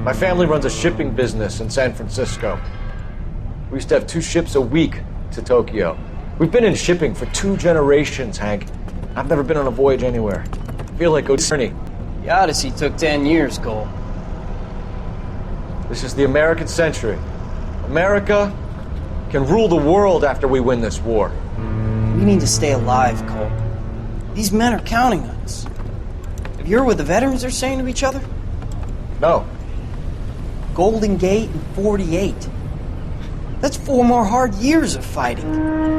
My family runs a shipping business in San Francisco. We used to have 2 ships a week to Tokyo. We've been in shipping for 2 generations, Hank. I've never been on a voyage anywhere. I feel like a journey. The Odyssey took 10 years, Cole. This is the American century. America can rule the world after we win this war. We need to stay alive, Cole. These men are counting on us. Have you heard what the veterans are saying to each other? No. Golden Gate in 48. That's 4 more hard years of fighting.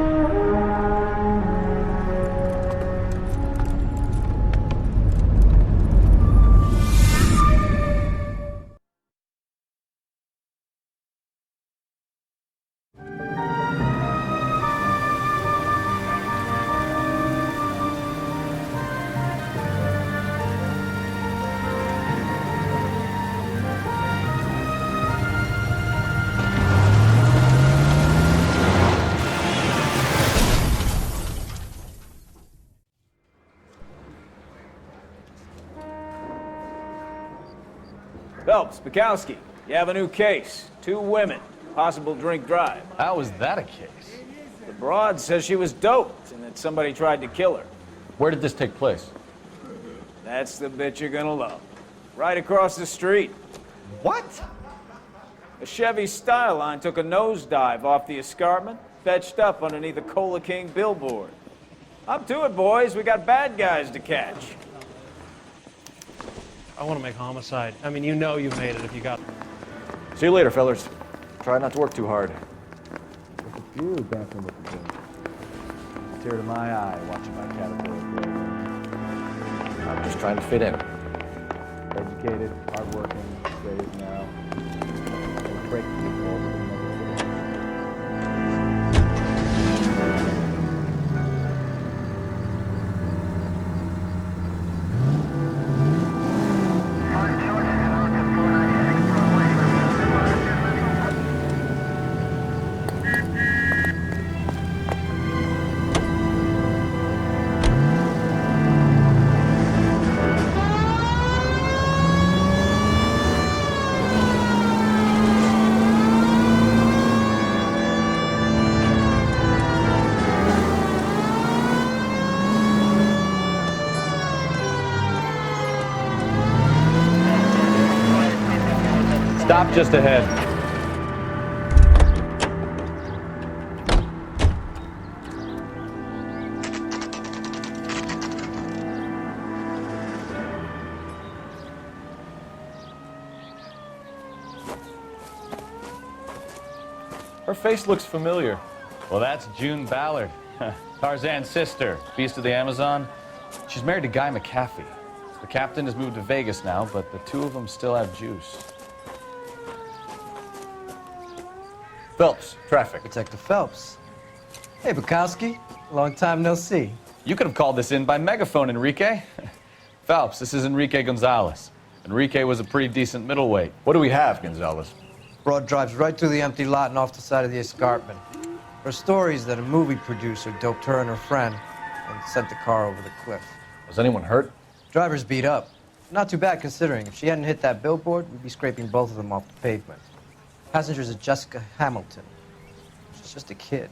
Phelps, Bukowski, you have a new case. 2 women, possible drink drive. How was that a case? The broad says she was doped and that somebody tried to kill her. Where did this take place? That's the bit you're gonna love. Right across the street. What? A Chevy Styline took a nosedive off the escarpment, fetched up underneath a Cola King billboard. Up to it, boys. We got bad guys to catch. I want to make homicide. I mean, you know you've made it if you got... See you later, fellas. Try not to work too hard. Look at you dancing with the wind. Tear to my eye watching my caterpillar grow. I'm just trying to fit in. Educated, hardworking, brave now. Don't break people. Stop just ahead. Her face looks familiar. Well, that's June Ballard, Tarzan's sister, Beast of the Amazon. She's married to Guy McCaffey. The captain has moved to Vegas now, but the 2 of them still have juice. Phelps, traffic. Detective Phelps. Hey, Bukowski. Long time no see. You could have called this in by megaphone, Enrique. Phelps, this is Enrique Gonzalez. Enrique was a pretty decent middleweight. What do we have, Gonzalez? Broad drives right through the empty lot and off the side of the escarpment. Her story is that a movie producer doped her and her friend and sent the car over the cliff. Was anyone hurt? Driver's beat up. Not too bad considering. If she hadn't hit that billboard, we'd be scraping both of them off the pavement. Passenger's is Jessica Hamilton. She's just a kid.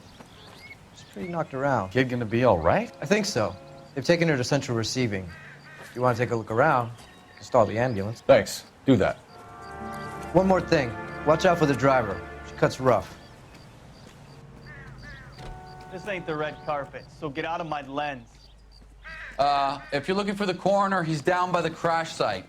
She's pretty knocked around. Kid gonna be all right? I think so. They've taken her to central receiving. If you want to take a look around, install the ambulance. Thanks. Do that. One more thing. Watch out for the driver. She cuts rough. This ain't the red carpet, so get out of my lens. If you're looking for the coroner, he's down by the crash site.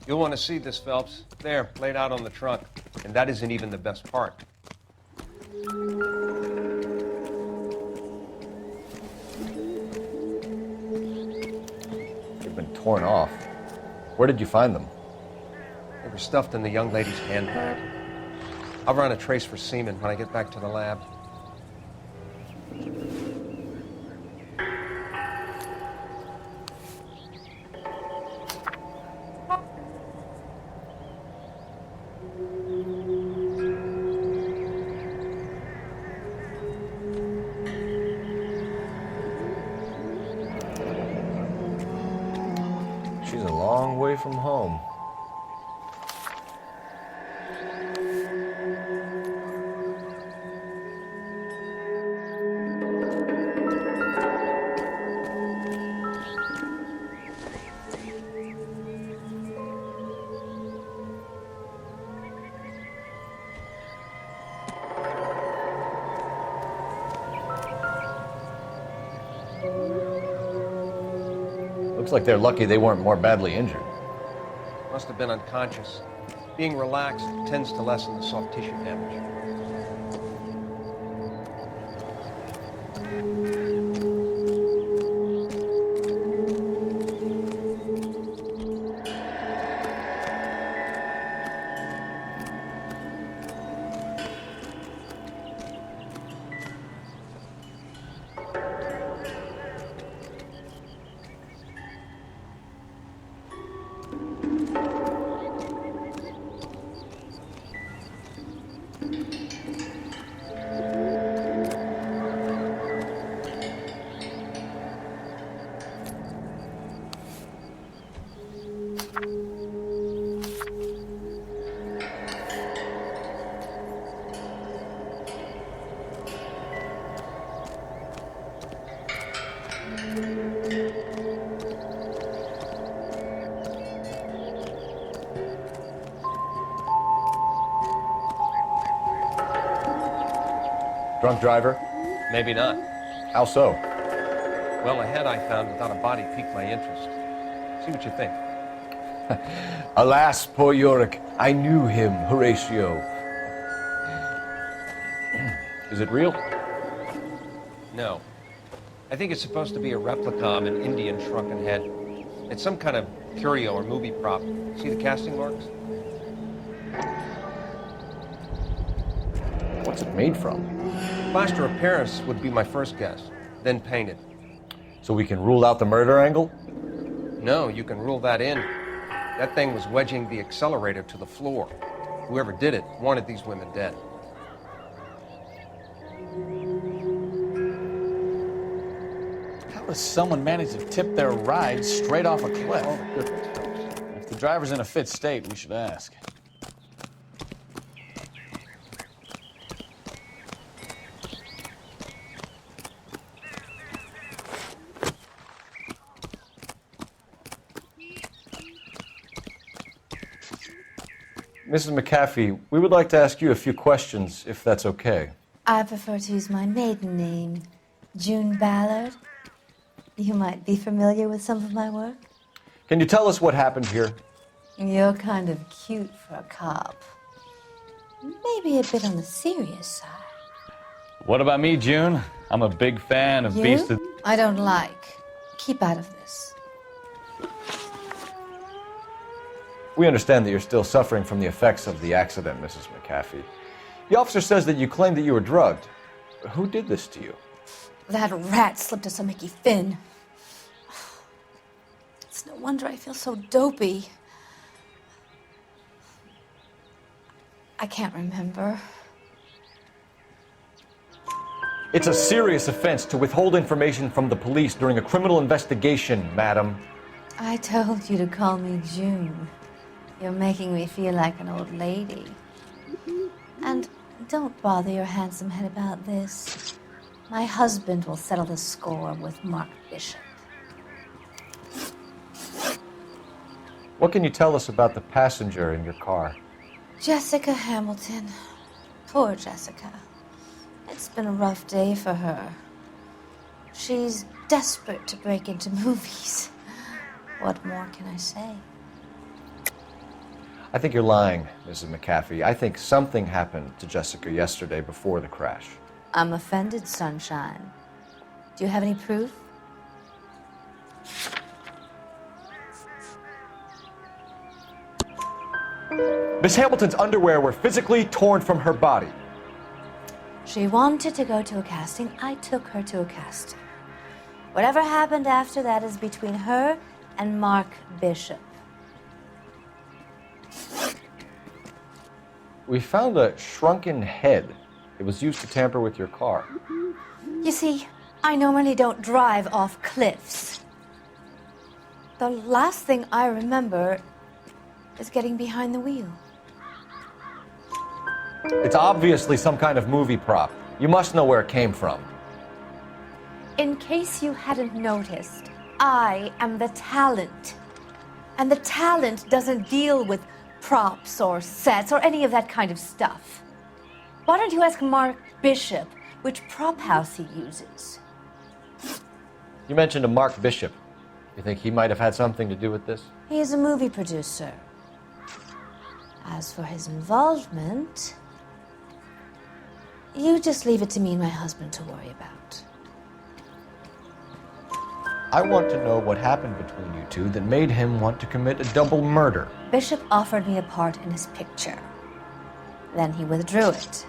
You'll want to see this, Phelps. There, laid out on the trunk. And that isn't even the best part. They've been torn off. Where did you find them? They were stuffed in the young lady's handbag. I'll run a trace for semen when I get back to the lab. from home. Looks like they're lucky they weren't more badly injured. Must have been unconscious. Being relaxed tends to lessen the soft tissue damage. Drunk driver? Maybe not. How so? Well, a head I found without a body piqued my interest. See what you think. Alas, poor Yorick, I knew him, Horatio. Is it real? No. I think it's supposed to be a replica of an Indian shrunken head. It's some kind of curio or movie prop. See the casting marks? What's it made from? Plaster of Paris would be my first guess, then painted. So we can rule out the murder angle? No, you can rule that in. That thing was wedging the accelerator to the floor. Whoever did it wanted these women dead. How does someone manage to tip their ride straight off a cliff? If the driver's in a fit state, we should ask. Mrs. McAfee, we would like to ask you a few questions, if that's okay. I prefer to use my maiden name, June Ballard. You might be familiar with some of my work. Can you tell us what happened here? You're kind of cute for a cop. Maybe a bit on the serious side. What about me, June? I'm a big fan of Beast of... I don't like. Keep out of this. We understand that you're still suffering from the effects of the accident, Mrs. McAfee. The officer says that you claimed that you were drugged. Who did this to you? That rat slipped us a Mickey Finn. It's no wonder I feel so dopey. I can't remember. It's a serious offense to withhold information from the police during a criminal investigation, madam. I told you to call me June. You're making me feel like an old lady. And don't bother your handsome head about this. My husband will settle the score with Mark Bishop. What can you tell us about the passenger in your car? Jessica Hamilton. Poor Jessica. It's been a rough day for her. She's desperate to break into movies. What more can I say? I think you're lying, Mrs. McAfee. I think something happened to Jessica yesterday before the crash. I'm offended, Sunshine. Do you have any proof? Miss Hamilton's underwear were physically torn from her body. She wanted to go to a casting. I took her to a casting. Whatever happened after that is between her and Mark Bishop. We found a shrunken head. It was used to tamper with your car. You see, I normally don't drive off cliffs. The last thing I remember is getting behind the wheel. It's obviously some kind of movie prop. You must know where it came from. In case you hadn't noticed, I am the talent. And the talent doesn't deal with props or sets or any of that kind of stuff. Why don't you ask Mark Bishop which prop house he uses? You mentioned a Mark Bishop. You think he might have had something to do with this? He is a movie producer. As for his involvement, you just leave it to me and my husband to worry about. I want to know what happened between you two that made him want to commit a double murder. Bishop offered me a part in his picture. Then he withdrew it.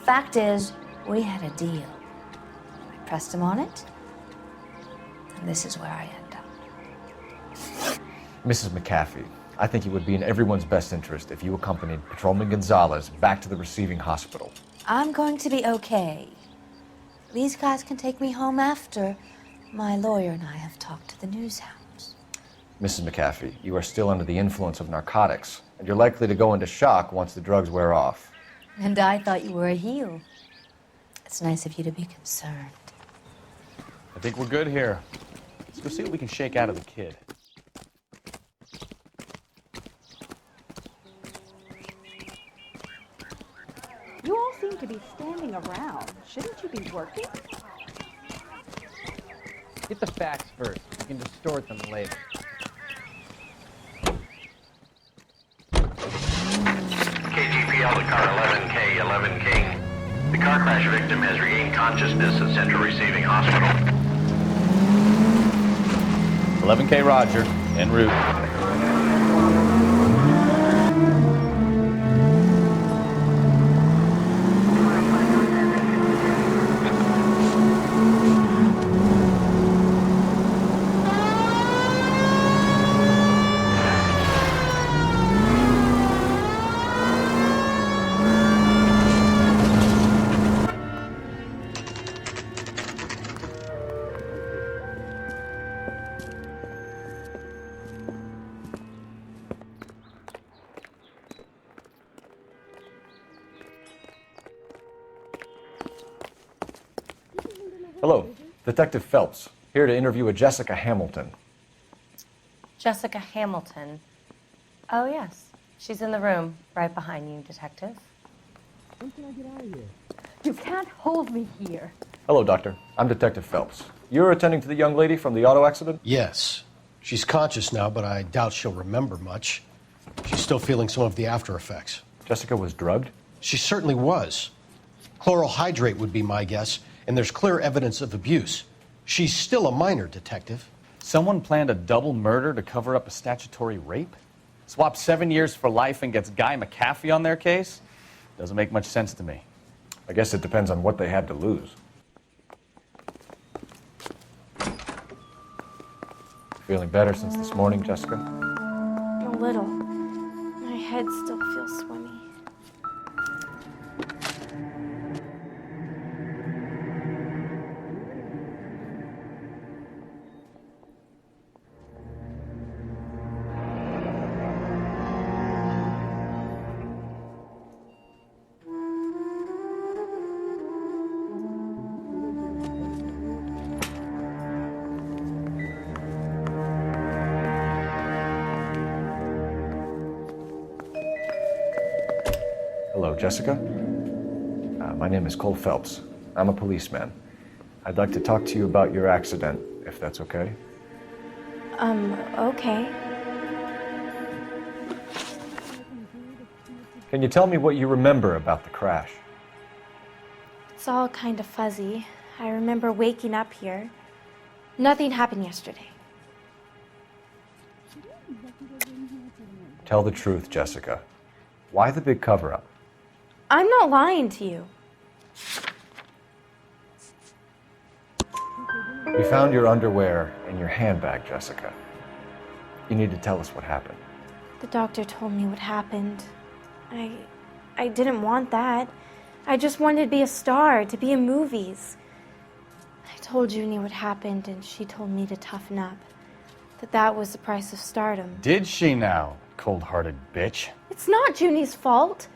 Fact is, we had a deal. I pressed him on it, and this is where I end up. Mrs. McAfee, I think it would be in everyone's best interest if you accompanied Patrolman Gonzalez back to the receiving hospital. I'm going to be okay. These guys can take me home after my lawyer and I have talked to the news hounds. Mrs. McAfee, you are still under the influence of narcotics, and you're likely to go into shock once the drugs wear off. And I thought you were a heel. It's nice of you to be concerned. I think we're good here. Let's go see what we can shake out of the kid. You all seem to be standing around. Shouldn't you be working? Get the facts first. You can distort them later. KGPL to car 11K, 11 King. The car crash victim has regained consciousness at Central Receiving Hospital. 11K Roger, en route. Hello, Detective Phelps, here to interview a Jessica Hamilton. Jessica Hamilton. Oh, yes. She's in the room, right behind you, Detective. When can I get out of here? You can't hold me here. Hello, Doctor. I'm Detective Phelps. You're attending to the young lady from the auto accident? Yes. She's conscious now, but I doubt she'll remember much. She's still feeling some of the after effects. Jessica was drugged? She certainly was. Chloral hydrate would be my guess, and there's clear evidence of abuse. She's still a minor, Detective. Someone planned a double murder to cover up a statutory rape? Swap 7 years for life and gets Guy McAfee on their case? Doesn't make much sense to me. I guess it depends on what they had to lose. Feeling better since this morning, Jessica? A little. My head still feels swimmy. Hello, Jessica. My name is Cole Phelps. I'm a policeman. I'd like to talk to you about your accident, if that's okay. Okay. Can you tell me what you remember about the crash? It's all kind of fuzzy. I remember waking up here. Nothing happened yesterday. Tell the truth, Jessica. Why the big cover-up? I'm not lying to you. We found your underwear in your handbag, Jessica. You need to tell us what happened. The doctor told me what happened. I didn't want that. I just wanted to be a star, to be in movies. I told Junie what happened, and she told me to toughen up. That was the price of stardom. Did she now? Cold-hearted bitch. It's not Junie's fault.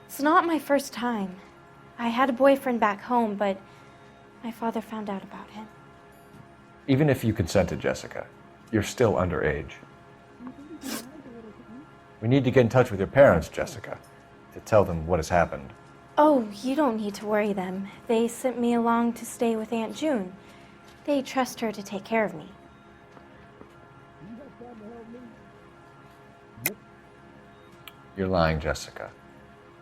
It's not my first time. I had a boyfriend back home, but my father found out about him. Even if you consented, Jessica, you're still underage. We need to get in touch with your parents, Jessica, to tell them what has happened. Oh, you don't need to worry them. They sent me along to stay with Aunt June. They trust her to take care of me. You're lying, Jessica.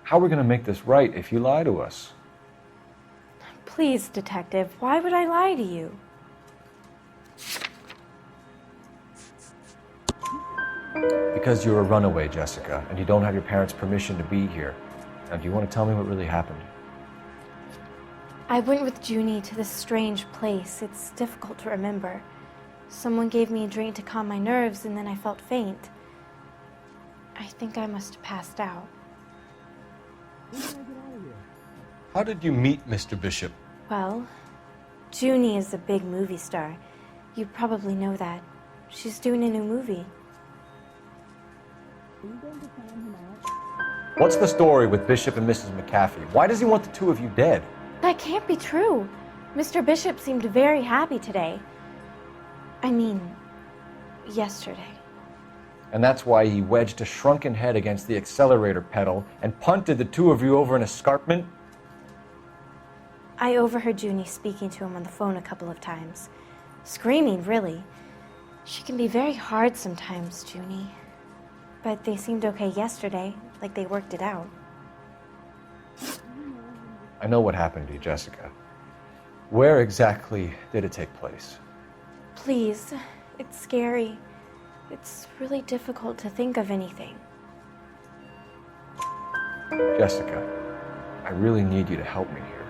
How are we going to make this right if you lie to us? Please, Detective, why would I lie to you? Because you're a runaway, Jessica, and you don't have your parents' permission to be here. Now, do you want to tell me what really happened? I went with Junie to this strange place. It's difficult to remember. Someone gave me a drink to calm my nerves, and then I felt faint. I think I must have passed out. How did you meet Mr. Bishop? Well, Junie is a big movie star. You probably know that. She's doing a new movie. What's the story with Bishop and Mrs. McAfee? Why does he want the two of you dead? That can't be true. Mr. Bishop seemed very happy today. I mean, yesterday. And that's why he wedged a shrunken head against the accelerator pedal and punted the two of you over an escarpment? I overheard Junie speaking to him on the phone a couple of times. Screaming, really. She can be very hard sometimes, Junie. But they seemed okay yesterday, like they worked it out. I know what happened to you, Jessica. Where exactly did it take place? Please, it's scary. It's really difficult to think of anything. Jessica, I really need you to help me here.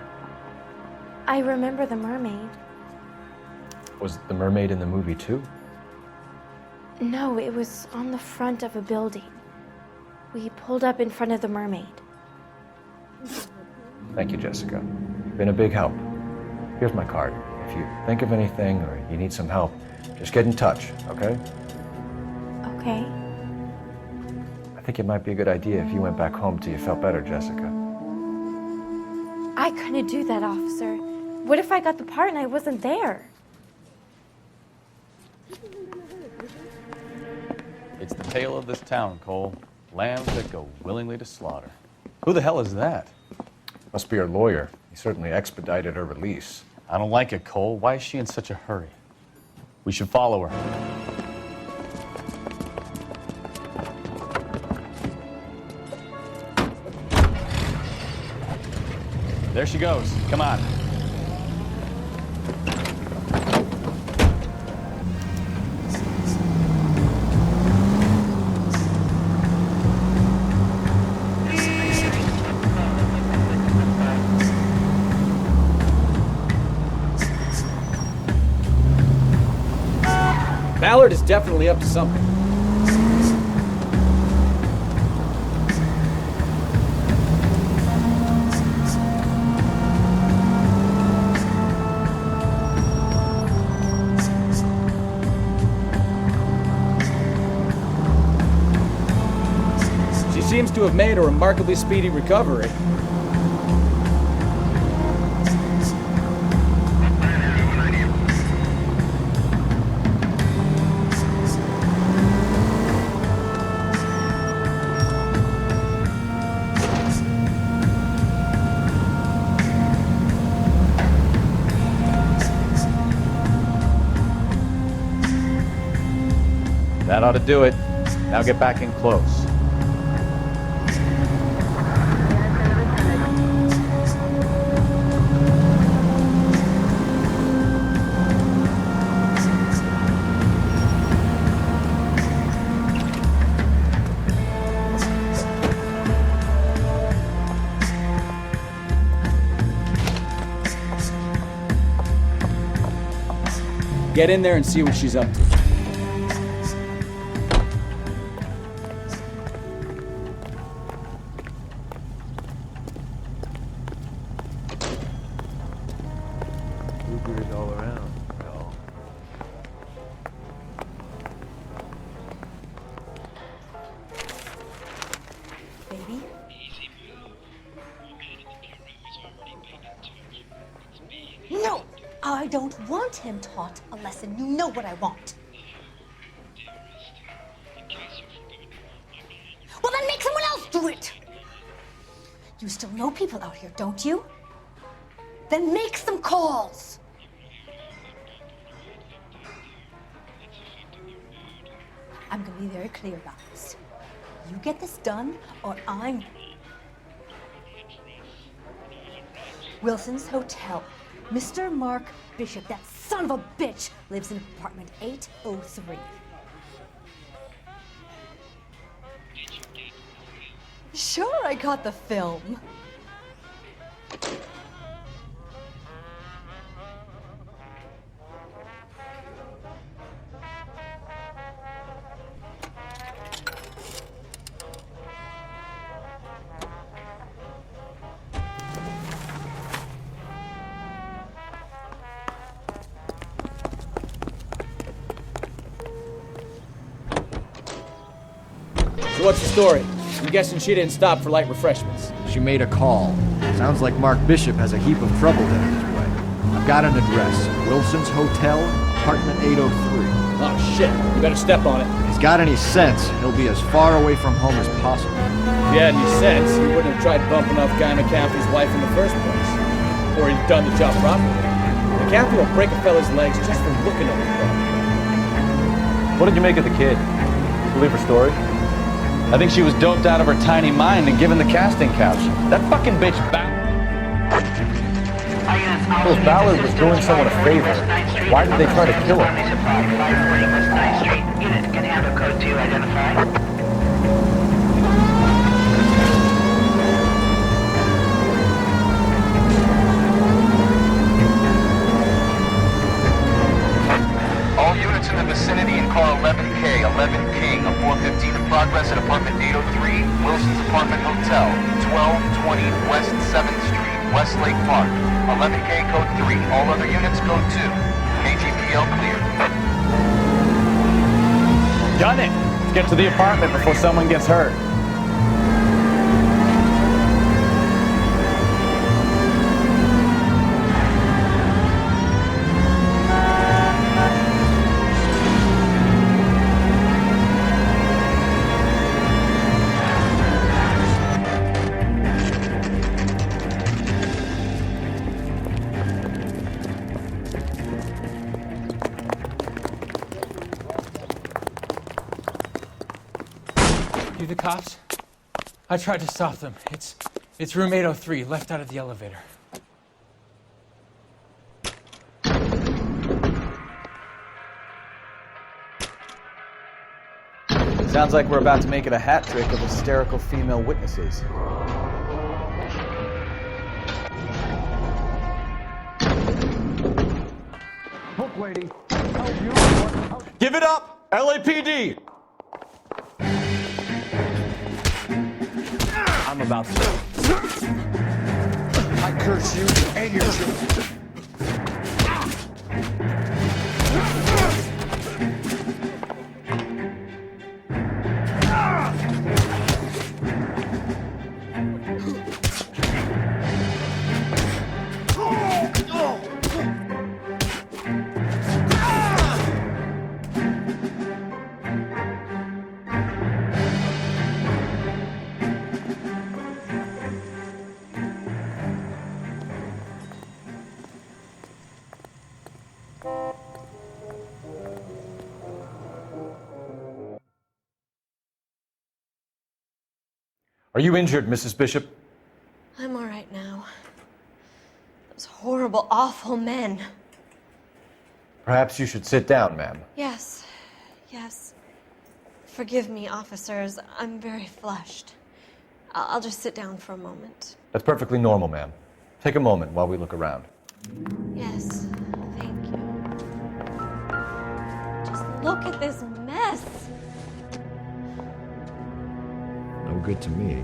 I remember the mermaid. Was the mermaid in the movie too? No, it was on the front of a building. We pulled up in front of the mermaid. Thank you, Jessica. You've been a big help. Here's my card. If you think of anything or you need some help, just get in touch, okay? Okay. I think it might be a good idea if you went back home till you felt better, Jessica. I couldn't do that, officer. What if I got the part and I wasn't there? It's the tale of this town, Cole. Lambs that go willingly to slaughter. Who the hell is that? Must be her lawyer. He certainly expedited her release. I don't like it, Cole. Why is she in such a hurry? We should follow her. There she goes. Come on. Ballard is definitely up to something. She seems to have made a remarkably speedy recovery. That ought to do it. Now get back in close. Get in there and see what she's up to. Blueberries all around, y'all. I don't want him taught a lesson. You know what I want. Well, then make someone else do it. You still know people out here, don't you? Then make some calls. I'm gonna be very clear about this. You get this done, or I'm... Wilson's Hotel. Mr. Mark Bishop, that son of a bitch, lives in apartment 803. Sure, I got the film. So what's the story? I'm guessing she didn't stop for light refreshments. She made a call. Sounds like Mark Bishop has a heap of trouble headed his way. I've got an address. Wilson's Hotel, apartment 803. Oh shit, you better step on it. If he's got any sense, he'll be as far away from home as possible. If he had any sense, he wouldn't have tried bumping off Guy McCaffrey's wife in the first place. Or he'd done the job properly. McCaffrey will break a fella's legs just for looking at him. What did you make of the kid? Believe her story? I think she was doped out of her tiny mind and given the casting couch. That fucking bitch Well, if Ballard was doing someone a favor, why did they try to kill him? Unit, can handle code 2 identify? All units in the vicinity in car 11K, 11 King, a 415 in progress at apartment 803, Wilson's Apartment Hotel, 1220 West 7th Street, Westlake Park. 11K code 3, all other units code 2. KGPL clear. Done it! Let's get to the apartment before someone gets hurt. You the cops? I tried to stop them. It's room 803, left out of the elevator. Sounds like we're about to make it a hat trick of hysterical female witnesses. Look, lady. Give it up! LAPD! I'm about to. I curse you and your children. Are you injured, Mrs. Bishop? I'm all right now. Those horrible, awful men. Perhaps you should sit down, ma'am. Yes, yes. Forgive me, officers. I'm very flushed. I'll just sit down for a moment. That's perfectly normal, ma'am. Take a moment while we look around. Yes, thank you. Just look at this mess. No good to me.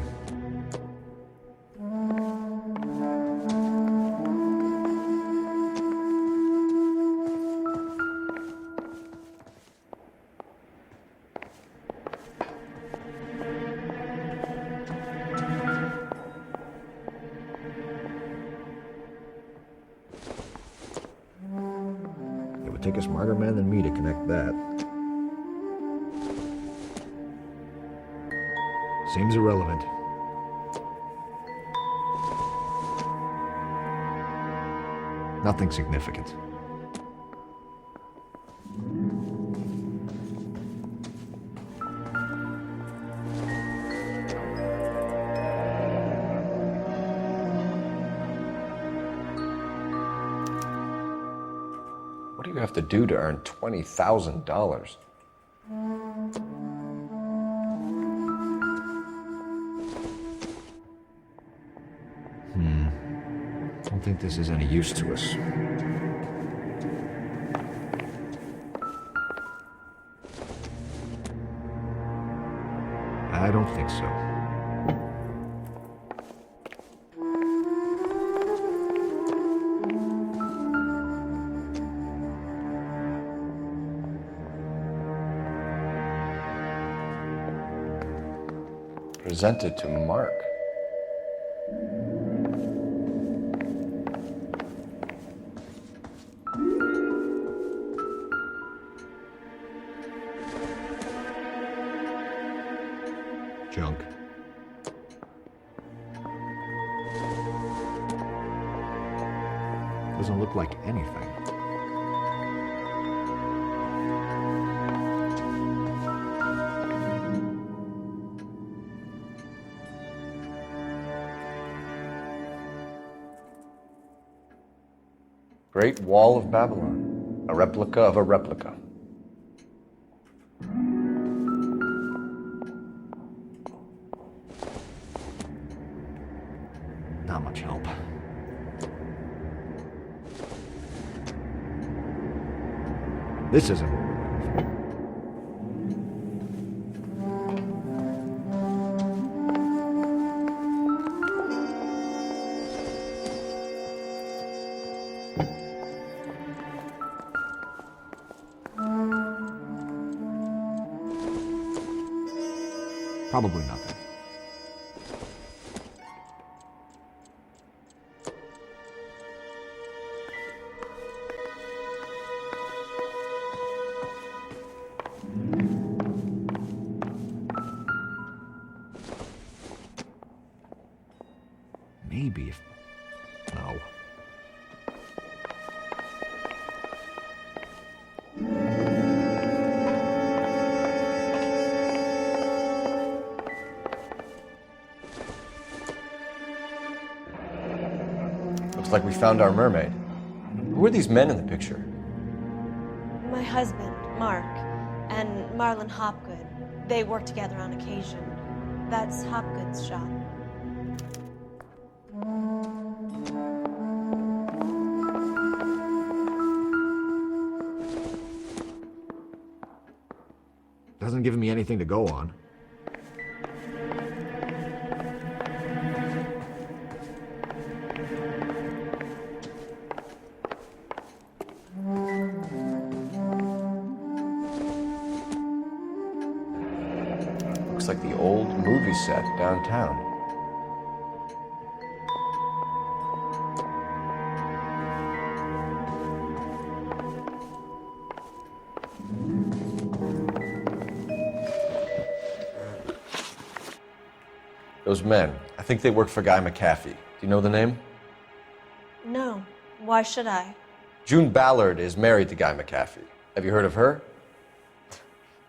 would take a smarter man than me to connect that. Seems irrelevant. Nothing significant. What do you have to do to earn $20,000? Don't think this is any use to us. I don't think so. Presented to Mark. Junk. Doesn't look like anything. Great Wall of Babylon. A replica of a replica. Not much help. This isn't what we're looking for. Probably nothing. Maybe if... No. Looks like we found our mermaid. Who are these men in the picture? My husband, Mark, and Marlon Hopgood. They work together on occasion. That's Hopgood's shop. Doesn't give me anything to go on. Looks like the old movie set downtown. Those men, I think they work for Guy McAfee. Do you know the name? No. Why should I? June Ballard is married to Guy McAfee. Have you heard of her?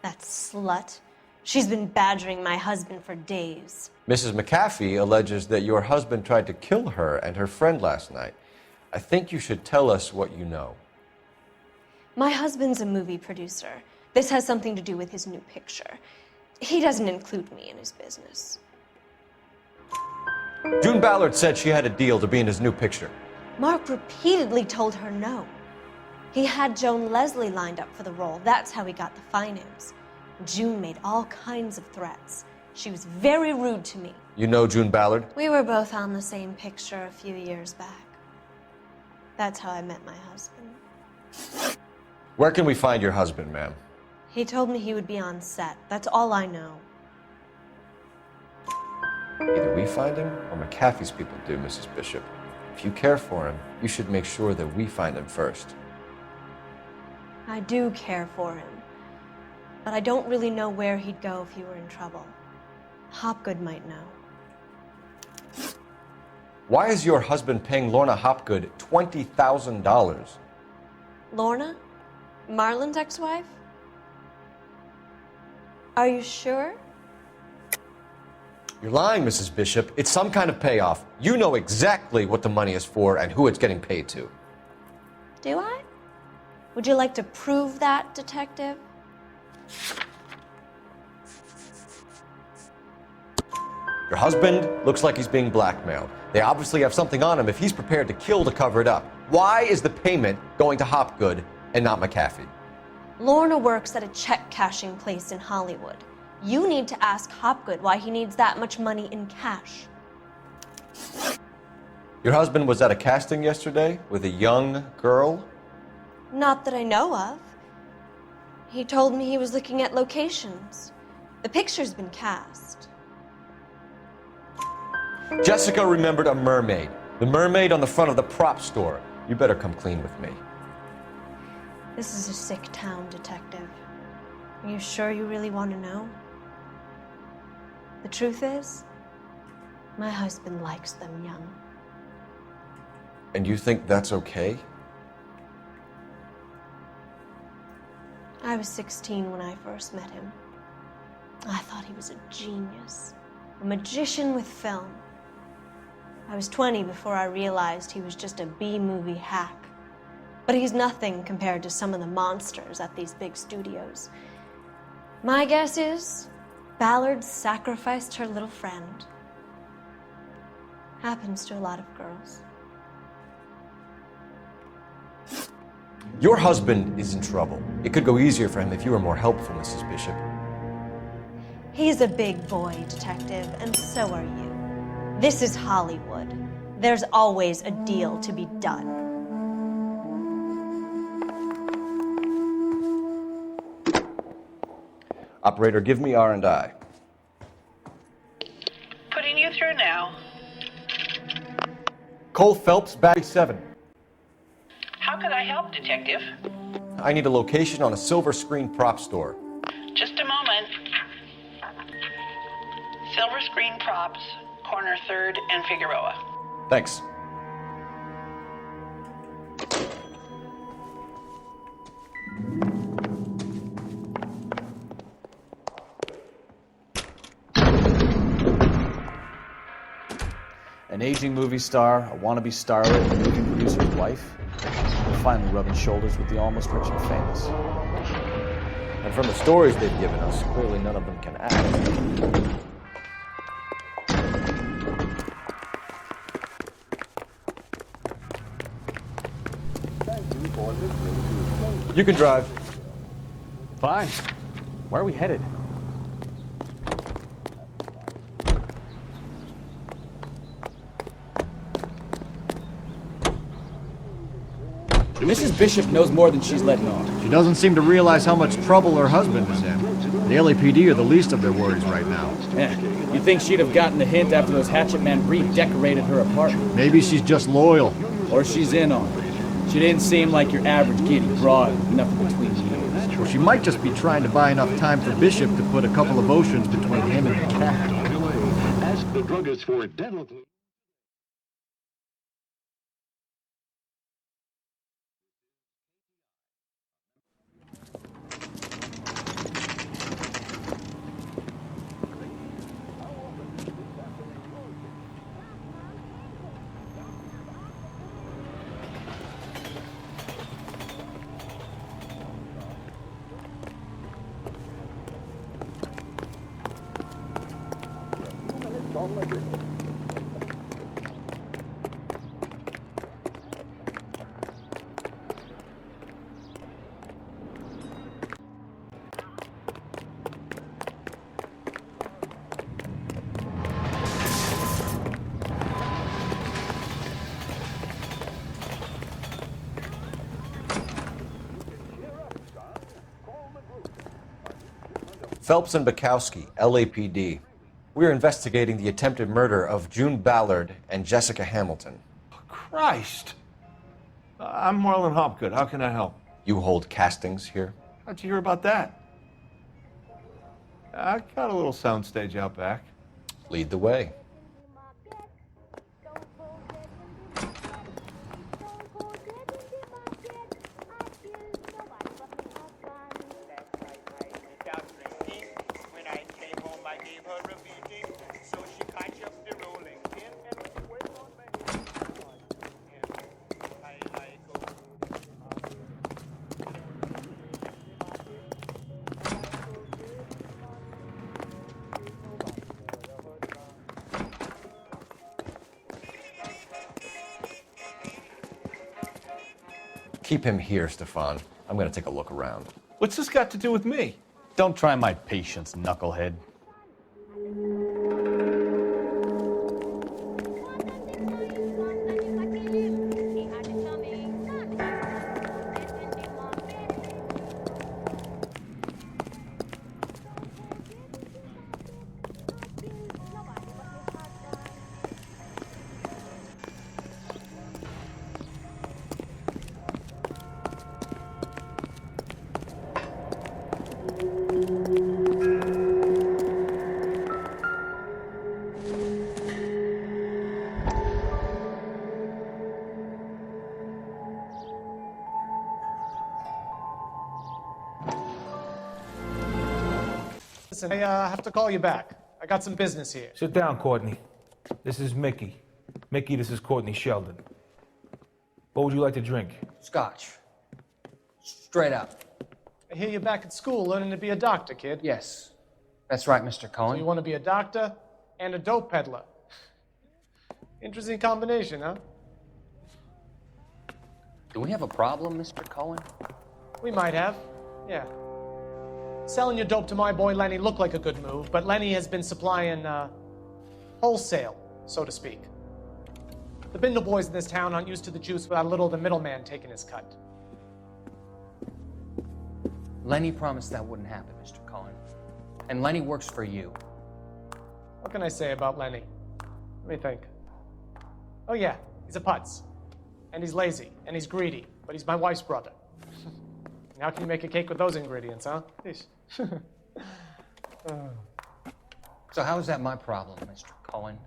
That slut. She's been badgering my husband for days. Mrs. McAfee alleges that your husband tried to kill her and her friend last night. I think you should tell us what you know. My husband's a movie producer. This has something to do with his new picture. He doesn't include me in his business. June Ballard said she had a deal to be in his new picture. Mark repeatedly told her no. He had Joan Leslie lined up for the role. That's how he got the finance. June made all kinds of threats. She was very rude to me. You know June Ballard? We were both on the same picture a few years back. That's how I met my husband. Where can we find your husband, ma'am? He told me he would be on set. That's all I know. Either we find him or McAfee's people do, Mrs. Bishop. If you care for him, you should make sure that we find him first. I do care for him, but I don't really know where he'd go if he were in trouble. Hopgood might know. Why is your husband paying Lorna Hopgood $20,000? Lorna? Marlon's ex-wife? Are you sure? You're lying, Mrs. Bishop. It's some kind of payoff. You know exactly what the money is for and who it's getting paid to. Do I? Would you like to prove that, Detective? Your husband looks like he's being blackmailed. They obviously have something on him if he's prepared to kill to cover it up. Why is the payment going to Hopgood and not McAfee? Lorna works at a check-cashing place in Hollywood. You need to ask Hopgood why he needs that much money in cash. Your husband was at a casting yesterday with a young girl? Not that I know of. He told me he was looking at locations. The picture's been cast. Jessica remembered a mermaid. The mermaid on the front of the prop store. You better come clean with me. This is a sick town, Detective. Are you sure you really want to know? The truth is, my husband likes them young. And you think that's okay? I was 16 when I first met him. I thought he was a genius, a magician with film. I was 20 before I realized he was just a B-movie hack. But he's nothing compared to some of the monsters at these big studios. My guess is Ballard sacrificed her little friend. Happens to a lot of girls. Your husband is in trouble. It could go easier for him if you were more helpful, Mrs. Bishop. He's a big boy, Detective, and so are you. This is Hollywood. There's always a deal to be done. Operator, give me R&I. Putting you through now. Cole Phelps, Battery 7. How could I help, Detective? I need a location on a silver screen prop store. Just a moment. Silver Screen Props, corner 3rd and Figueroa. Thanks. An aging movie star, a wannabe starlet, a movie producer's wife. We're finally rubbing shoulders with the almost rich and famous. And from the stories they've given us, clearly none of them can act. You can drive. Fine. Where are we headed? Mrs. Bishop knows more than she's letting on. She doesn't seem to realize how much trouble her husband is in. The LAPD are the least of their worries right now. Yeah. You'd think she'd have gotten the hint after those hatchet men redecorated her apartment. Maybe she's just loyal. Or she's in on it. She didn't seem like your average giddy broad with nothing between the ears. Or she might just be trying to buy enough time for Bishop to put a couple of oceans between him and the cat. Ask the druggist for dental. Phelps and Bukowski, LAPD. We're investigating the attempted murder of June Ballard and Jessica Hamilton. Christ! I'm Marlon Hopgood. How can I help? You hold castings here? How'd you hear about that? I got a little soundstage out back. Lead the way. Keep him here, Stefan. I'm gonna take a look around. What's this got to do with me? Don't try my patience, knucklehead. Listen, I have to call you back. I got some business here. Sit down, Courtney. This is Mickey. Mickey, this is Courtney Sheldon. What would you like to drink? Scotch. Straight up. I hear you're back at school learning to be a doctor, kid. Yes. That's right, Mr. Cohen. So you want to be a doctor and a dope peddler. Interesting combination, huh? Do we have a problem, Mr. Cohen? We might have, yeah. Selling your dope to my boy Lenny looked like a good move, but Lenny has been supplying, wholesale, so to speak. The Bindle boys in this town aren't used to the juice without a little of the middleman taking his cut. Lenny promised that wouldn't happen, Mr. Cohen. And Lenny works for you. What can I say about Lenny? Let me think. Oh yeah, he's a putz. And he's lazy, and he's greedy, but he's my wife's brother. And how can you make a cake with those ingredients, huh? Please. So how is that my problem, Mr. Cohen?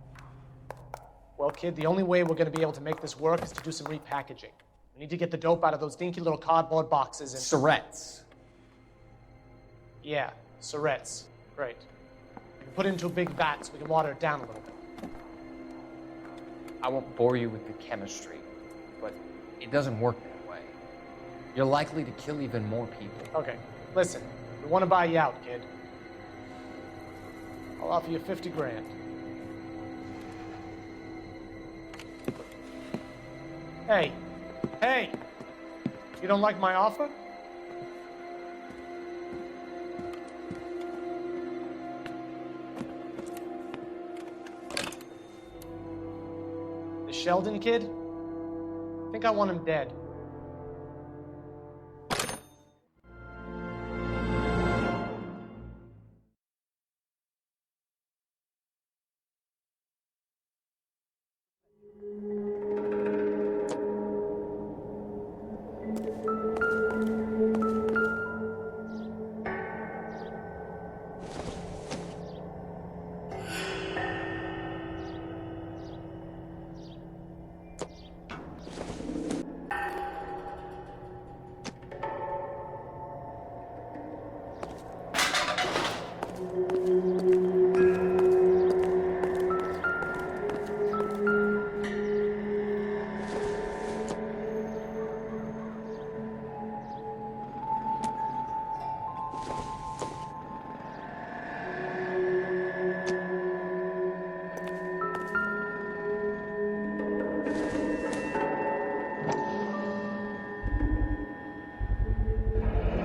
Well, kid, the only way we're going to be able to make this work is to do some repackaging. We need to get the dope out of those dinky little cardboard boxes and... Syrettes. Yeah, syrettes. Great. We can put it into a big vat so we can water it down a little bit. I won't bore you with the chemistry, but it doesn't work that way. You're likely to kill even more people. Okay, listen. We want to buy you out, kid. I'll offer you 50 grand. Hey! You don't like my offer? The Sheldon kid? I think I want him dead.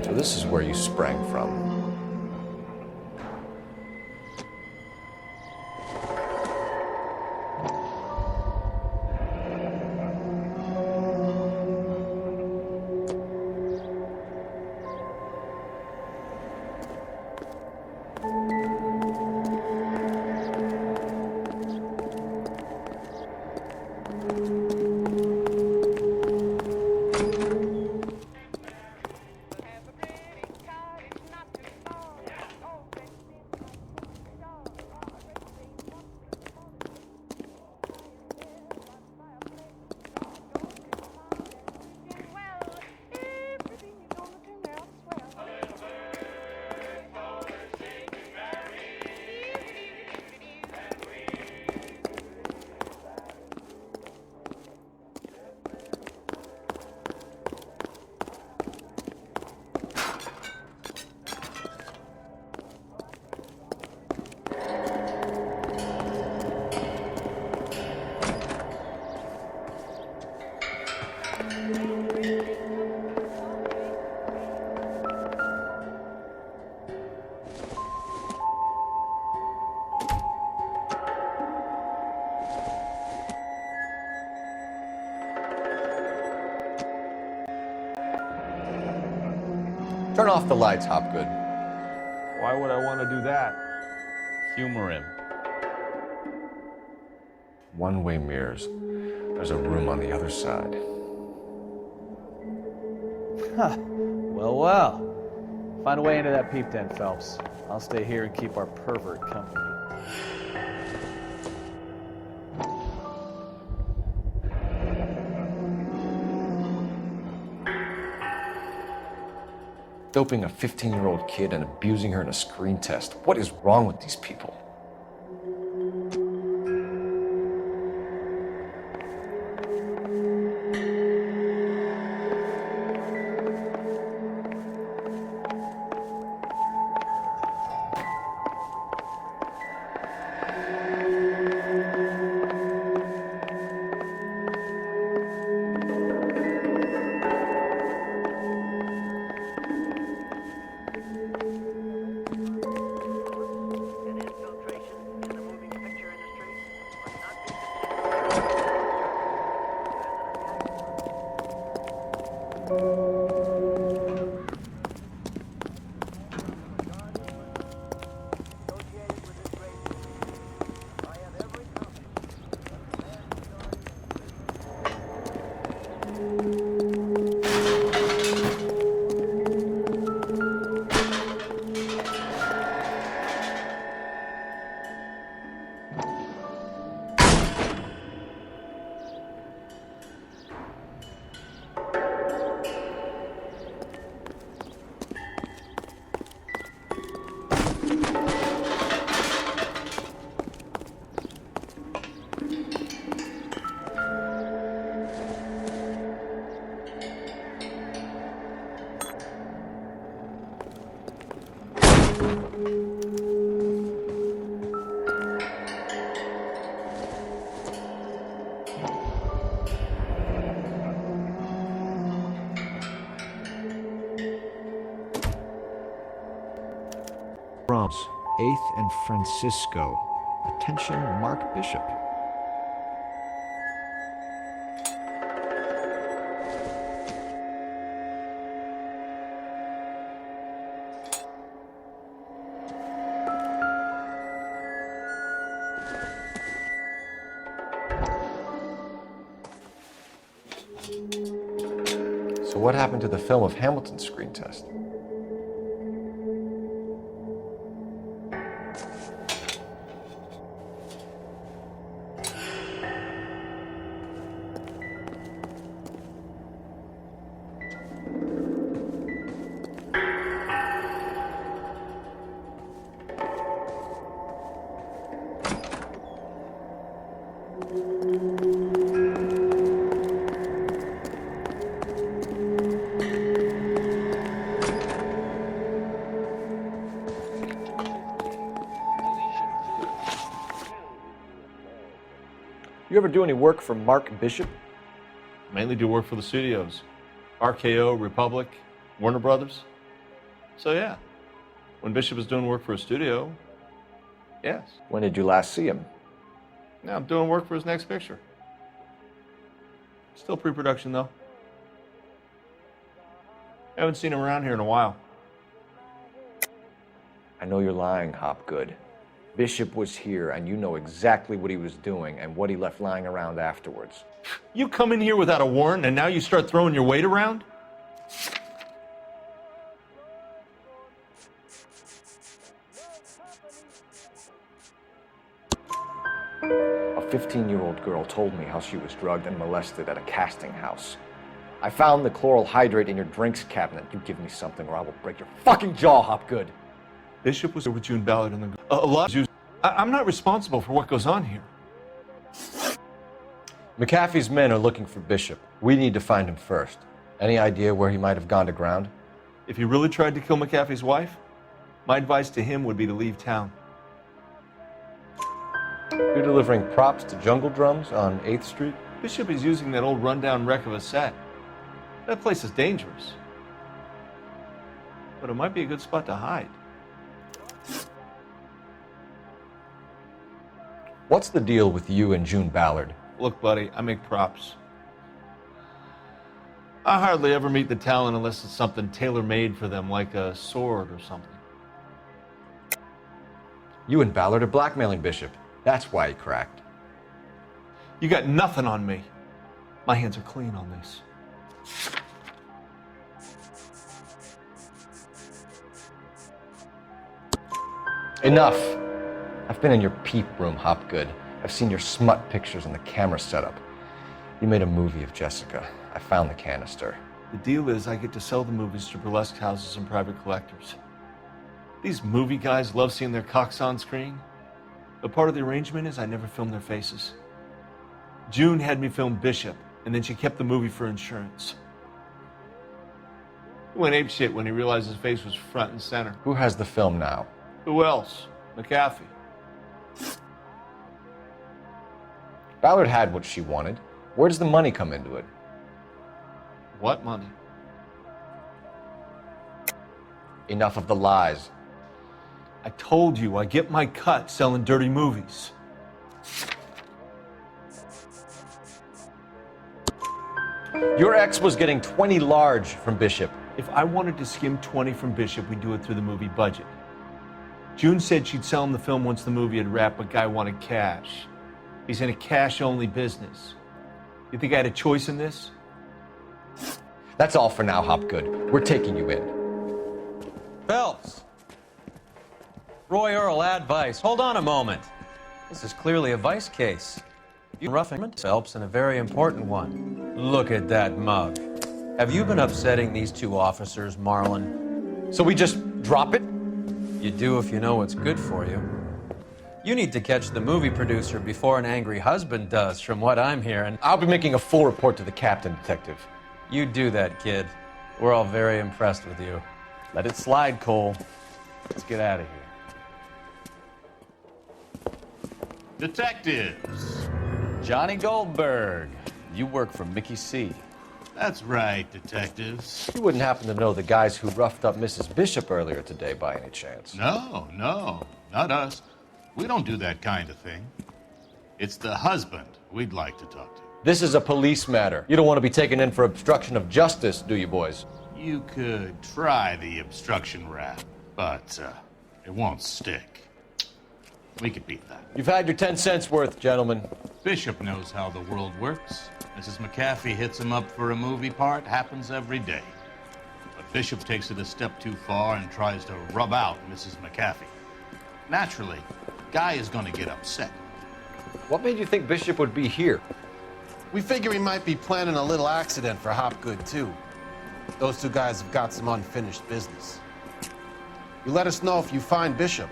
So this is where you sprang from. Turn off the lights, Hopgood. Why would I want to do that? Humor him. One-way mirrors. There's a room on the other side. Huh. Well, well. Find a way into that peep den, Phelps. I'll stay here and keep our pervert company. Doping a 15-year-old kid and abusing her in a screen test. What is wrong with these people? Brahms, 8th and Francisco. Attention, Mark Bishop. So what happened to the film of Hamilton's screen test? You ever do any work for Mark Bishop? Mainly do work for the studios. RKO, Republic, Warner Brothers. So yeah, when Bishop is doing work for a studio, yes. When did you last see him? Now I'm doing work for his next picture. Still pre-production though. Haven't seen him around here in a while. I know you're lying, Hopgood. Bishop was here, and you know exactly what he was doing and what he left lying around afterwards. You come in here without a warrant, and now you start throwing your weight around? A 15-year-old girl told me how she was drugged and molested at a casting house. I found the chloral hydrate in your drinks cabinet. You give me something or I will break your fucking jaw, Hopgood. Bishop was there with June Ballard and a lot of Jews. I'm not responsible for what goes on here. McAfee's men are looking for Bishop. We need to find him first. Any idea where he might have gone to ground? If he really tried to kill McAfee's wife, my advice to him would be to leave town. You're delivering props to Jungle Drums on 8th Street? Bishop is using that old rundown wreck of a set. That place is dangerous. But it might be a good spot to hide. What's the deal with you and June Ballard? Look, buddy, I make props. I hardly ever meet the talent unless it's something tailor-made for them, like a sword or something. You and Ballard are blackmailing Bishop. That's why he cracked. You got nothing on me. My hands are clean on this. Enough. I've been in your peep room, Hopgood. I've seen your smut pictures and the camera setup. You made a movie of Jessica. I found the canister. The deal is I get to sell the movies to burlesque houses and private collectors. These movie guys love seeing their cocks on screen. But part of the arrangement is I never film their faces. June had me film Bishop, and then she kept the movie for insurance. He went apeshit when he realized his face was front and center. Who has the film now? Who else? McAfee. Ballard had what she wanted. Where does the money come into it? What money? Enough of the lies. I told you, I get my cut selling dirty movies. Your ex was getting 20 large from Bishop. If I wanted to skim 20 from Bishop, we'd do it through the movie budget. June said she'd sell him the film once the movie had wrapped, but Guy wanted cash. He's in a cash-only business. You think I had a choice in this? That's all for now, Hopgood. We're taking you in. Phelps! Roy Earl, advice. Hold on a moment. This is clearly a vice case. You roughing Phelps, and a very important one. Look at that mug. Have you been upsetting these two officers, Marlon? So we just drop it? You do if you know what's good for you. You need to catch the movie producer before an angry husband does, from what I'm hearing. I'll be making a full report to the captain, Detective. You do that, kid. We're all very impressed with you. Let it slide, Cole. Let's get out of here. Detectives. Johnny Goldberg. You work for Mickey C. That's right, detectives. You wouldn't happen to know the guys who roughed up Mrs. Bishop earlier today by any chance? No, not us. We don't do that kind of thing. It's the husband we'd like to talk to. This is a police matter. You don't want to be taken in for obstruction of justice, do you, boys? You could try the obstruction rap, but it won't stick. We could beat that. You've had your 10 cents worth, gentlemen. Bishop knows how the world works. Mrs. McAfee hits him up for a movie part. Happens every day. But Bishop takes it a step too far and tries to rub out Mrs. McAfee. Naturally, Guy is going to get upset. What made you think Bishop would be here? We figure he might be planning a little accident for Hopgood, too. Those two guys have got some unfinished business. You let us know if you find Bishop.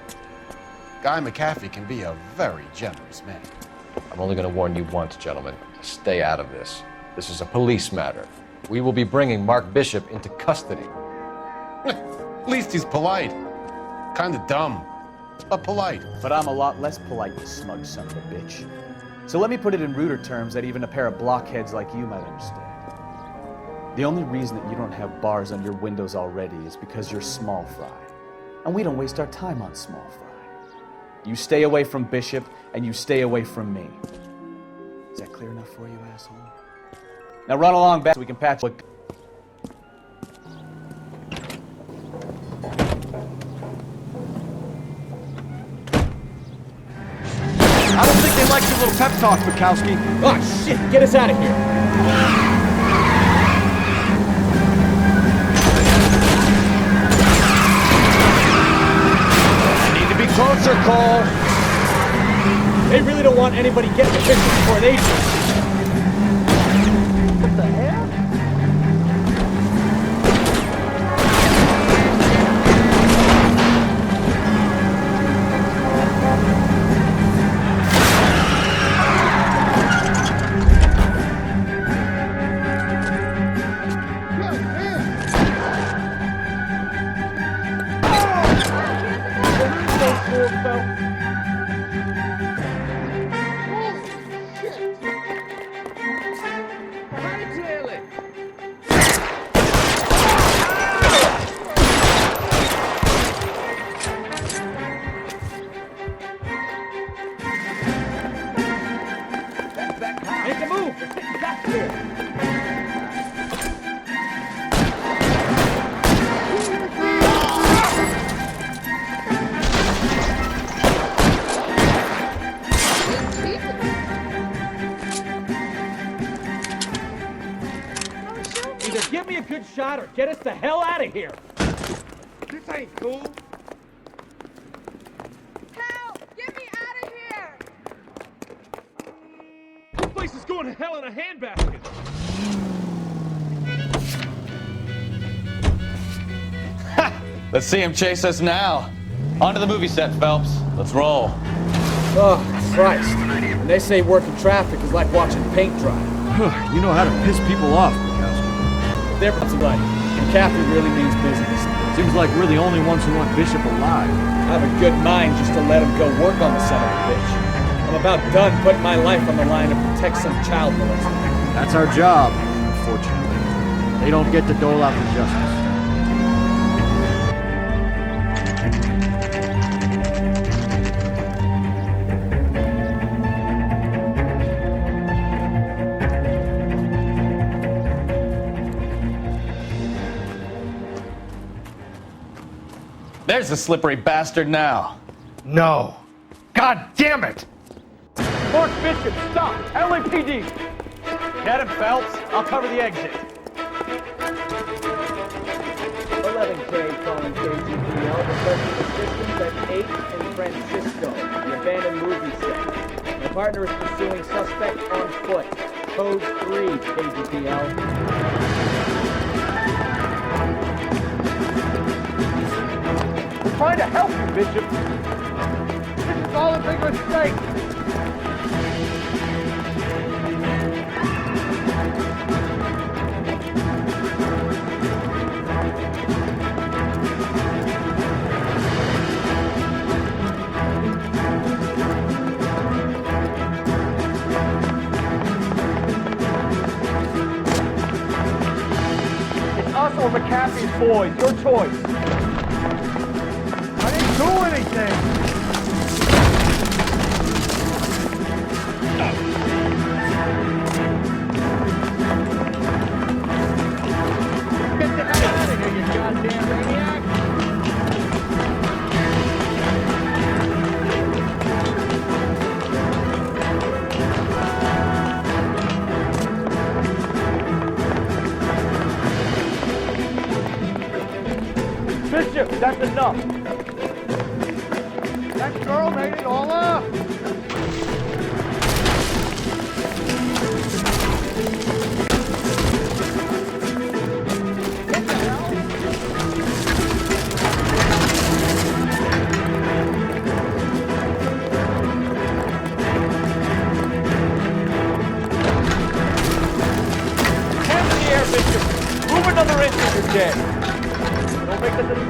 Guy McAfee can be a very generous man. I'm only going to warn you once, gentlemen. Stay out of this. This is a police matter. We will be bringing Mark Bishop into custody. At least he's polite. Kind of dumb, but polite. But I'm a lot less polite, you smug son of a bitch. So let me put it in ruder terms that even a pair of blockheads like you might understand. The only reason that you don't have bars on your windows already is because you're small fry. And we don't waste our time on small fry. You stay away from Bishop, and you stay away from me. Is that clear enough for you, asshole? Now run along back so we can patch... I don't think they like your little pep talk, Bukowski. Oh, shit! Get us out of here! Closer, Cole. They really don't want anybody getting the picture before they do. What the hell? Either give me a good shot or get us the hell out of here. This ain't cool. Help! Get me out of here! This place is going to hell in a handbasket. Let's see him chase us now. Onto the movie set, Phelps. Let's roll. Oh, Christ. And they say working traffic is like watching paint dry. You know how to piss people off, Mikowski. They're right. McCaffrey really means business. Seems like we're the only ones who want Bishop alive. I have a good mind just to let him go work on the son of a bitch. I'm about done putting my life on the line to protect some child molester. That's our job, unfortunately. They don't get to dole out the justice. There's the slippery bastard now. No. God damn it! Mark Bishop, stop! LAPD! Get him, Phelps. I'll cover the exit. 11K calling KGPL, requesting assistance at 8 in Francisco, the abandoned movie set. My partner is pursuing suspect on foot. Code 3, KGPL. We're trying to help you, Bishop. This is all a big mistake. It's us or McCaffrey's boys. Your choice. I didn't do anything. Get the hell out of here, you goddamn maniac! Bishop, that's enough. That girl made it all up. Hands in the air, Bishop. Move another inch and you're dead. Don't make this any...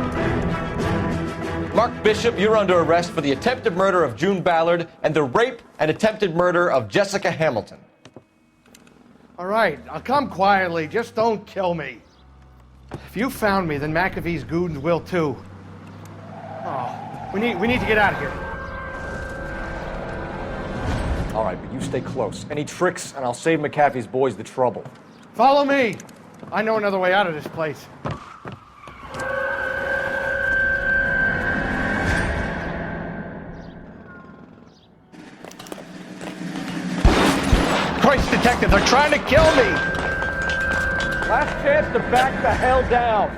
Mark Bishop, you're under arrest for the attempted murder of June Ballard and the rape and attempted murder of Jessica Hamilton. All right, I'll come quietly. Just don't kill me. If you found me, then McAfee's goons will too. Oh, we need to get out of here. All right, but you stay close. Any tricks, and I'll save McAfee's boys the trouble. Follow me. I know another way out of this place. Christ, detective, they're trying to kill me! Last chance to back the hell down.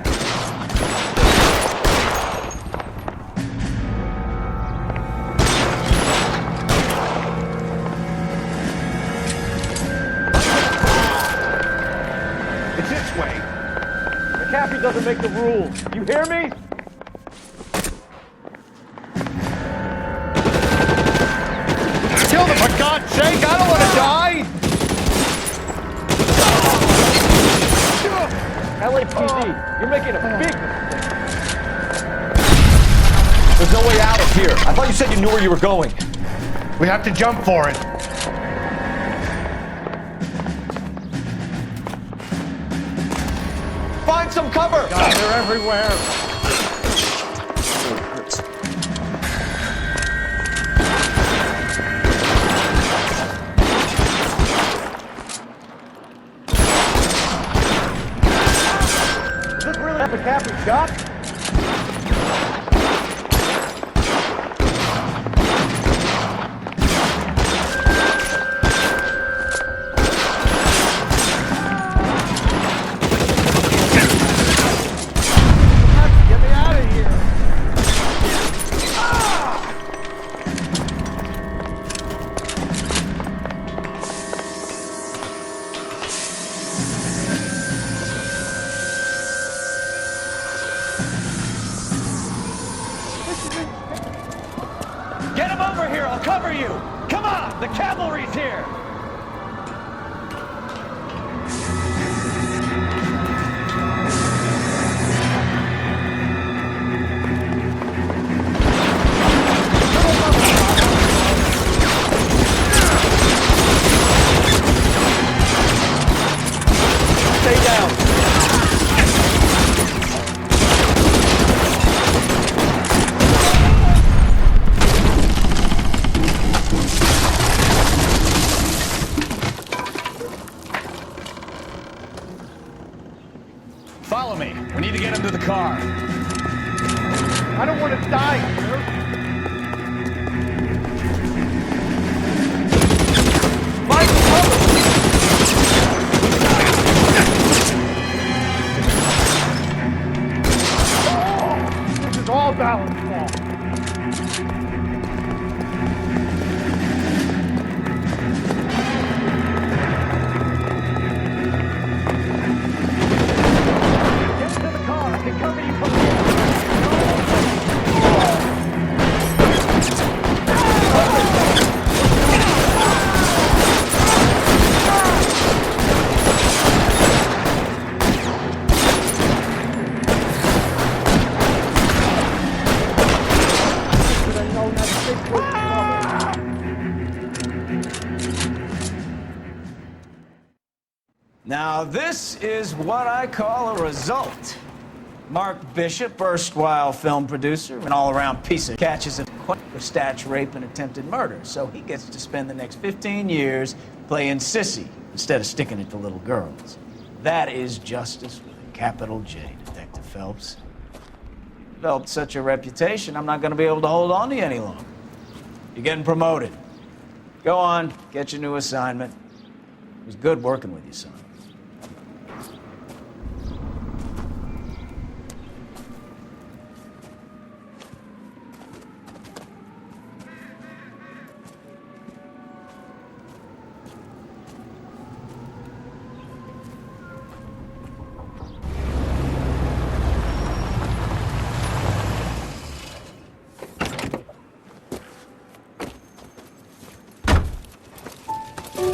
It's this way. McAfee doesn't make the rules. You hear me? Kill them, for God's sake! I don't want to die! LAPD, you're making a big mistake. There's no way out of here. I thought you said you knew where you were going. We have to jump for it. Find some cover! God, they're everywhere. It hurts. Is this really what McAfee got? cover you! Come on, the cavalry's here! Stay down. Follow me. We need to get him to the car. I don't want to die, sir. Find the cover! This is all Ballard's fault. Get to the car. I can cover you from here. Now, this is what I call a result. Mark Bishop, erstwhile film producer, an all-around piece of catches a for statch, rape, and attempted murder. So he gets to spend the next 15 years playing sissy instead of sticking it to little girls. That is justice with a capital J, Detective Phelps. Developed such a reputation, I'm not going to be able to hold on to you any longer. You're getting promoted. Go on, get your new assignment. It was good working with you, son.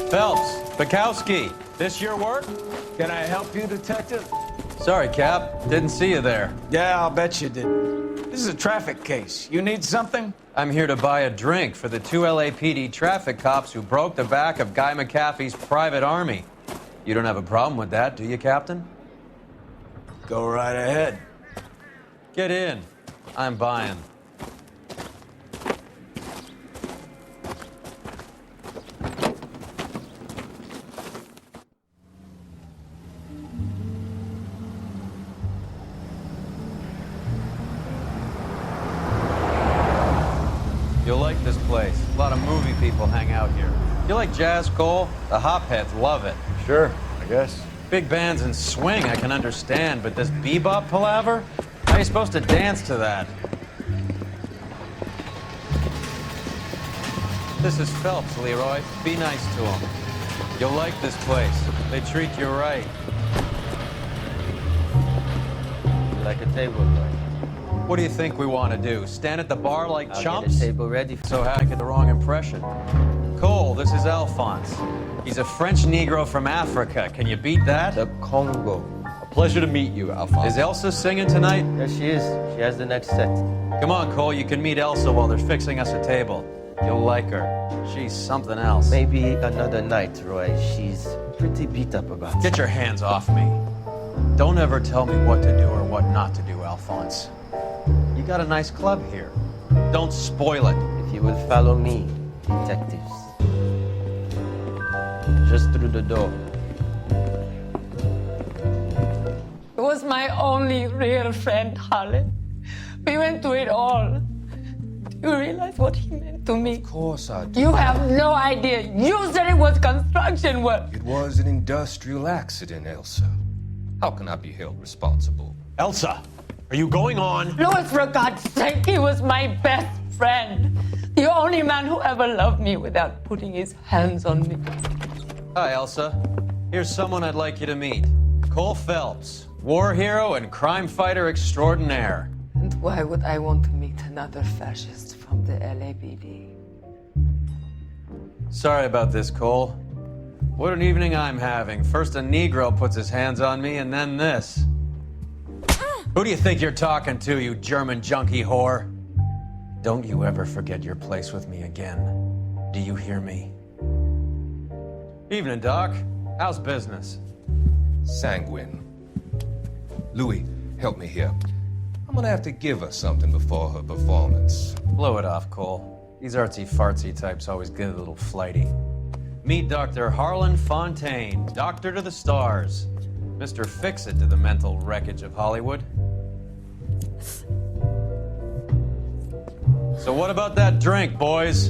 Phelps, Bukowski, this your work? Can I help you, Detective? Sorry, Cap. Didn't see you there. Yeah, I'll bet you did. This is a traffic case. You need something? I'm here to buy a drink for the 2 LAPD traffic cops who broke the back of Guy McAfee's private army. You don't have a problem with that, do you, Captain? Go right ahead. Get in. I'm buying. You'll like this place. A lot of movie people hang out here. You like jazz, Cole? The hopheads love it. Sure, I guess. Big bands and swing I can understand, but this bebop palaver? How are you supposed to dance to that? This is Phelps, Leroy. Be nice to him. You'll like this place. They treat you right. Like a table, boy. What do you think we want to do? Stand at the bar like I'll chumps? get a table ready. So how I get the wrong impression? Cole, this is Alphonse. He's a French Negro from Africa. Can you beat that? The Congo. A pleasure to meet you, Alphonse. Is Elsa singing tonight? There she is. She has the next set. Come on, Cole. You can meet Elsa while they're fixing us a table. You'll like her. She's something else. Maybe another night, Roy. She's pretty beat up about it. Get your hands off me. Don't ever tell me what to do or what not to do, Alphonse. You got a nice club here. Don't spoil it. If you will follow me, detectives. Just through the door. He was my only real friend, Harlan. We went through it all. Do you realize what he meant to me? Of course I do. You have no idea. You said it was construction work. It was an industrial accident, Elsa. How can I be held responsible? Elsa, are you going on? Louis, for God's sake, he was my best friend. The only man who ever loved me without putting his hands on me. Hi, Elsa. Here's someone I'd like you to meet. Cole Phelps, war hero and crime fighter extraordinaire. And why would I want to meet another fascist from the LAPD? Sorry about this, Cole. What an evening I'm having. First a Negro puts his hands on me, and then this. Who do you think you're talking to, you German junkie whore? Don't you ever forget your place with me again. Do you hear me? Evening, Doc. How's business? Sanguine. Louis, help me here. I'm gonna have to give her something before her performance. Blow it off, Cole. These artsy-fartsy types always get a little flighty. Meet Dr. Harlan Fontaine, doctor to the stars. Mr. Fix-It to the mental wreckage of Hollywood. So what about that drink, boys?